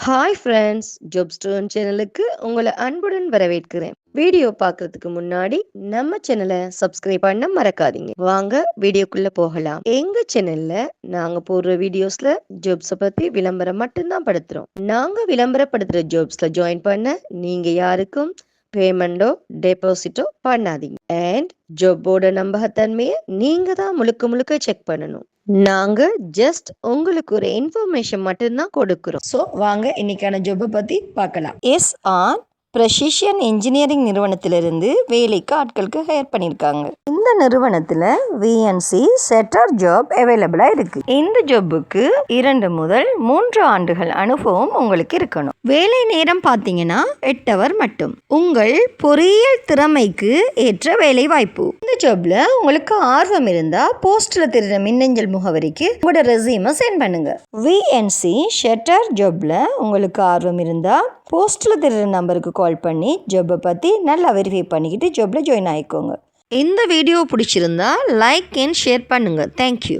Hi friends, job stone சேனலுக்கு உங்களை அன்புடன் வரவேற்கிறேன். வீடியோ பார்க்கறதுக்கு முன்னாடி நம்ம சேனலை சப்ஸ்கிரைப் பண்ண மறக்காதீங்க. வாங்க வீடியோக்குள்ள போகலாம். எங்க சேனல்ல நாங்க போடுற வீடியோஸ்ல ஜாப்ஸை பத்தி விளம்பரம் மட்டும்தான் படுத்துறோம். நாங்க விளம்பரப்படுத்துற ஜாப்ஸ்ல ஜாயின் பண்ண நீங்க யாருக்கும் பேமெண்டோ டெபாசிட்டோ பண்ணாதீங்க. அண்ட் ஜாப்போட நம்பகத்தன்மையை நீங்க தான் முழுக்க முழுக்க செக் பண்ணணும். நாங்க ஜஸ்ட் உங்களுக்கு ஒரு இன்ஃபர்மேஷன் மட்டும்தான் கொடுக்குறோம். ஸோ வாங்க இன்னைக்கான ஜாப்பை பற்றி பார்க்கலாம். ஆன் ப்ரெசிஷன் இன்ஜினியரிங் நிறுவனத்திலிருந்து வேலைக்கு ஆட்களுக்கு ஹையர் பண்ணியிருக்காங்க. இந்த நிறுவனத்தில் விஎன்சி செட்டர் ஜாப் அவைலபிளாக இருக்கு. இந்த ஜாப்புக்கு 2 முதல் 3 ஆண்டுகள் அனுபவம் உங்களுக்கு இருக்கணும். வேலை நேரம் பார்த்தீங்கன்னா 8 ஹவர் மட்டும். உங்கள் பொறியியல் திறமைக்கு ஏற்ற வேலை வாய்ப்பு. இந்த ஜாப்ல உங்களுக்கு ஆர்வம் இருந்தா போஸ்ட்ல தெரிகிற மின்னஞ்சல் முகவரிக்கு உங்களோட ரெஸ்யூமை சென்ட் பண்ணுங்க. விஎன்சி ஷட்டர் ஜாப்ல உங்களுக்கு ஆர்வம் இருந்தா போஸ்ட்ல தெரிகிற நம்பருக்கு கால் பண்ணி ஜாப்பை பற்றி நல்லா வெரிஃபை பண்ணிக்கிட்டு ஜாப்ல ஜாயின் ஆகிக்கோங்க. இந்த வீடியோ பிடிச்சிருந்தா லைக் அண்ட் ஷேர் பண்ணுங்கள். தேங்க்யூ.